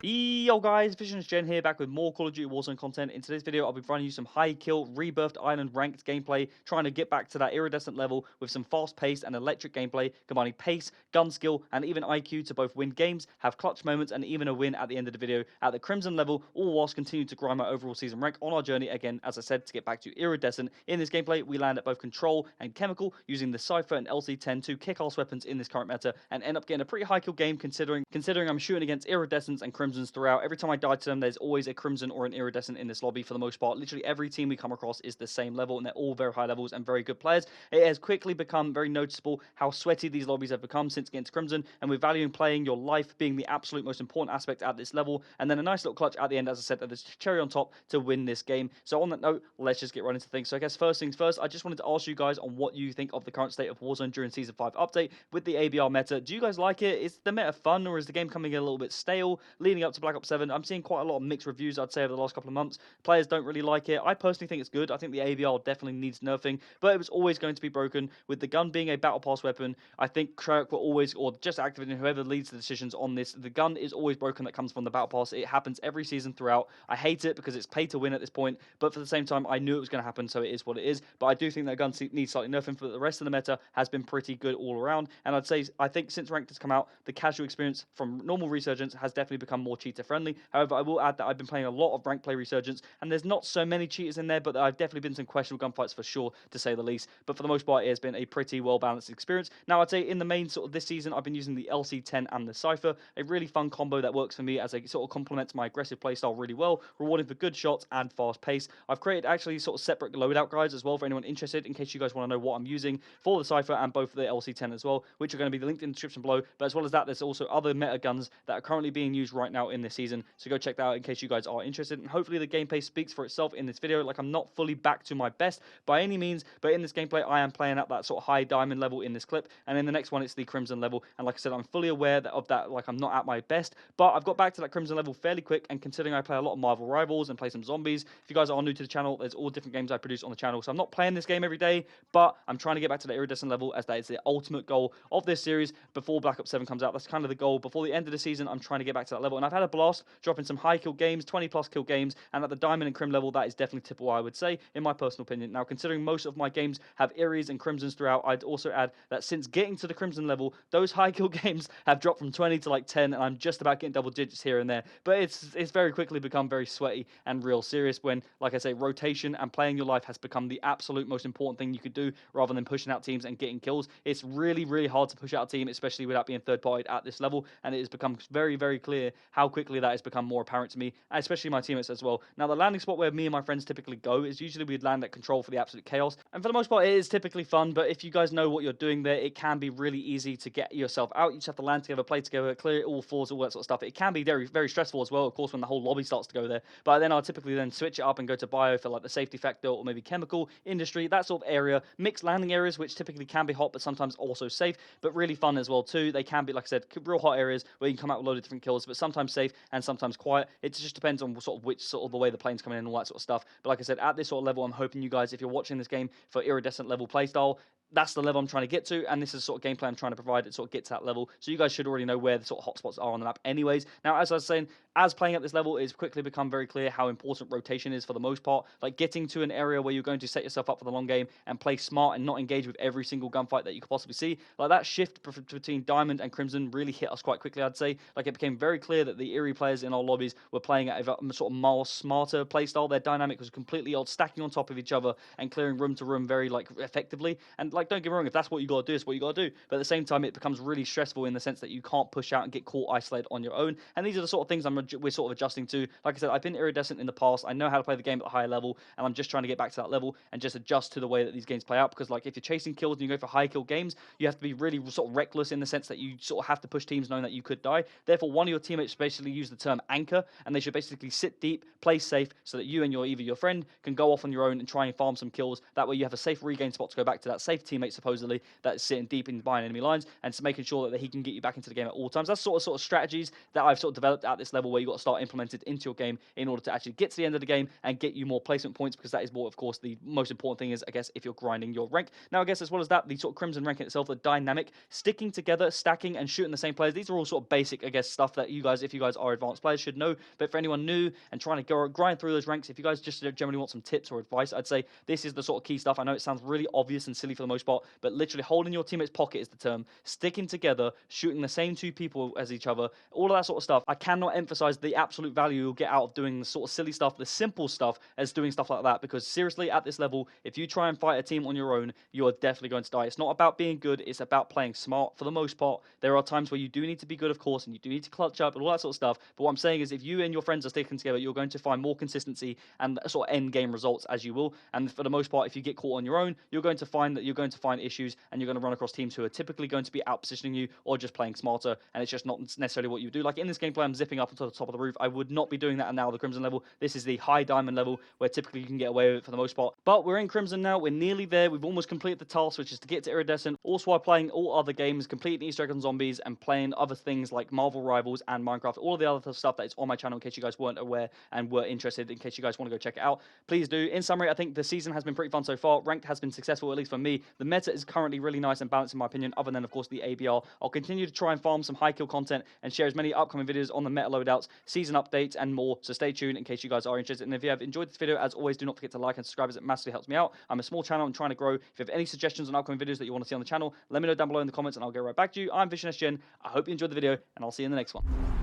Yo guys, Vision's Gen here, back with more Call of Duty Warzone content. In today's video, I'll be running you some high kill, rebirthed island ranked gameplay, trying to get back to that iridescent level with some fast paced and electric gameplay, combining pace, gun skill, and even IQ to both win games, have clutch moments, and even a win at the end of the video at the Crimson level, all whilst continuing to grind my overall season rank on our journey, again, as I said, to get back to iridescent. In this gameplay, we land at both control and chemical, using the Cypher and LC-10 to kick ass weapons in this current meta, and end up getting a pretty high kill game considering I'm shooting against iridescents and crimsons throughout. Every time I die to them, there's always a crimson or an iridescent in this lobby for the most part. Literally every team we come across is the same level, and they're all very high levels and very good players. It has quickly become very noticeable how sweaty these lobbies have become since getting to crimson, and we're valuing playing your life being the absolute most important aspect at this level, and then a nice little clutch at the end, as I said, the cherry on top to win this game. So on that note, let's just get right into things. So I guess first things first, I just wanted to ask you guys on what you think of the current state of Warzone during Season 5 update with the ABR meta. Do you guys like it? Is the meta fun, or is the game coming in a little bit stale leading up to Black Ops 7? I'm seeing quite a lot of mixed reviews, I'd say, over the last couple of months. Players don't really like it. I personally think it's good. I think the ABR definitely needs nerfing, but it was always going to be broken. With the gun being a battle pass weapon, I think Krig will always, or just Activision, whoever leads the decisions on this, the gun is always broken that comes from the battle pass. It happens every season throughout. I hate it because it's pay to win at this point, but for the same time, I knew it was going to happen, so it is what it is. But I do think that gun needs slightly nerfing, but the rest of the meta has been pretty good all around. And I'd say, I think since Ranked has come out, the casual experience from normal Resurgence has definitely become more cheater friendly. However, I will add that I've been playing a lot of ranked play Resurgence, and there's not so many cheaters in there, but there have definitely been some questionable gunfights for sure, to say the least. But for the most part, it has been a pretty well balanced experience. Now, I'd say in the main sort of this season, I've been using the LC-10 and the Cypher, a really fun combo that works for me as a sort of complements my aggressive playstyle really well, rewarding for good shots and fast pace. I've created actually sort of separate loadout guides as well for anyone interested, in case you guys want to know what I'm using for the Cypher and both the LC-10 as well, which are going to be linked in the description below. But as well as that, there's also other meta guns that are currently being used right now in this season, so go check that out in case you guys are interested. And hopefully the gameplay speaks for itself in this video. Like, I'm not fully back to my best by any means, but in this gameplay I am playing at that sort of high diamond level in this clip, and in the next one it's the crimson level. And like I said, I'm fully aware of that, like, I'm not at my best, but I've got back to that crimson level fairly quick. And considering I play a lot of Marvel Rivals and play some zombies, if you guys are new to the channel, there's all different games I produce on the channel, so I'm not playing this game every day, but I'm trying to get back to the iridescent level, as that is the ultimate goal of this series before Black Ops 7 comes out. That's kind of the goal. Before the end of the season, I'm trying to get back to that level, and I've had a blast dropping some high kill games, 20 plus kill games, and at the diamond and crim level, that is definitely typical, I would say, in my personal opinion. Now, considering most of my games have Iris and Crimsons throughout, I'd also add that since getting to the Crimson level, those high kill games have dropped from 20 to like 10, and I'm just about getting double digits here and there. But it's very quickly become very sweaty and real serious when, like I say, rotation and playing your life has become the absolute most important thing you could do, rather than pushing out teams and getting kills. It's really, really hard to push out a team, especially without being third-partied at this level, and it has become very, very clear how quickly that has become more apparent to me, especially my teammates as well. Now, the landing spot where me and my friends typically go is usually we'd land at control for the absolute chaos, and for the most part it is typically fun. But if you guys know what you're doing there, it can be really easy to get yourself out. You just have to land together, play together, clear all floors, all that sort of stuff. It can be very, very stressful as well, of course, when the whole lobby starts to go there. But then I'll typically then switch it up and go to bio for like the safety factor, or maybe chemical, industry, that sort of area. Mixed landing areas, which typically can be hot but sometimes also safe, but really fun as well too. They can be, like I said, real hot areas where you can come out with a load of different kills, but sometimes safe and sometimes quiet. It just depends on sort of which sort of the way the plane's coming in and all that sort of stuff. But like I said, at this sort of level, I'm hoping you guys, if you're watching this game for iridescent level playstyle, that's the level I'm trying to get to, and this is the sort of gameplay I'm trying to provide that sort of gets to that level. So you guys should already know where the sort of hotspots are on the map anyways. Now, as I was saying, as playing at this level, it's quickly become very clear how important rotation is for the most part. Like, getting to an area where you're going to set yourself up for the long game and play smart and not engage with every single gunfight that you could possibly see. Like, that shift between Diamond and Crimson really hit us quite quickly, I'd say. Like, it became very clear that the Eerie players in our lobbies were playing at a sort of more smarter playstyle. Their dynamic was completely odd, stacking on top of each other and clearing room to room very, like, effectively. And, like, don't get me wrong, if that's what you got to do, it's what you got to do. But at the same time, it becomes really stressful in the sense that you can't push out and get caught isolated on your own. And these are the sort of things we're sort of adjusting to. Like I said, I've been iridescent in the past. I know how to play the game at a higher level, and I'm just trying to get back to that level and just adjust to the way that these games play out. Because, like, if you're chasing kills and you go for high kill games, you have to be really sort of reckless in the sense that you sort of have to push teams knowing that you could die. Therefore, one of your teammates basically use the term anchor, and they should basically sit deep, play safe, so that you and either your friend can go off on your own and try and farm some kills. That way you have a safe regain spot to go back to that safe teammate supposedly that is sitting deep in behind enemy lines, and so making sure that he can get you back into the game at all times. That's sort of strategies that I've sort of developed at this level, where you've got to start implemented into your game in order to actually get to the end of the game and get you more placement points, because that is what, of course, the most important thing is, I guess, if you're grinding your rank. Now, I guess as well as that, the sort of Crimson rank in itself, the dynamic, sticking together, stacking, and shooting the same players. These are all sort of basic, I guess, stuff that you guys, if you guys are advanced players, should know. But for anyone new and trying to go grind through those ranks, if you guys just generally want some tips or advice, I'd say this is the sort of key stuff. I know it sounds really obvious and silly for the most part, but literally holding your teammate's pocket is the term. Sticking together, shooting the same two people as each other, all of that sort of stuff. I cannot emphasize the absolute value you'll get out of doing the sort of silly stuff, the simple stuff, as doing stuff like that. Because seriously, at this level, if you try and fight a team on your own, you are definitely going to die. It's not about being good, it's about playing smart for the most part. There are times where you do need to be good, of course, and you do need to clutch up and all that sort of stuff. But what I'm saying is, if you and your friends are sticking together, you're going to find more consistency and sort of end game results as you will. And for the most part, if you get caught on your own, you're going to find that you're going to find issues, and you're going to run across teams who are typically going to be out positioning you or just playing smarter, and it's just not necessarily what you do. Like in this gameplay, I'm zipping up onto the top of the roof. I would not be doing that now, the Crimson level. This is the high diamond level, where typically you can get away with it for the most part. But we're in Crimson now. We're nearly there. We've almost completed the task, which is to get to Iridescent. Also, while playing all other games, completing Easter eggs on zombies, and playing other things like Marvel Rivals and Minecraft, all of the other stuff that is on my channel, in case you guys weren't aware and were interested, in case you guys want to go check it out, please do. In summary, I think the season has been pretty fun so far. Ranked has been successful, at least for me. The meta is currently really nice and balanced in my opinion, other than, of course, the ABR. I'll continue to try and farm some high kill content and share as many upcoming videos on the meta loadouts, season updates, and more. So stay tuned in case you guys are interested. And if you have enjoyed this video, as always, do not forget to like and subscribe, as it massively helps me out. I'm a small channel and trying to grow. If you have any suggestions on upcoming videos that you want to see on the channel, let me know down below in the comments and I'll get right back to you. I'm VisionSGen. I hope you enjoyed the video, and I'll see you in the next one.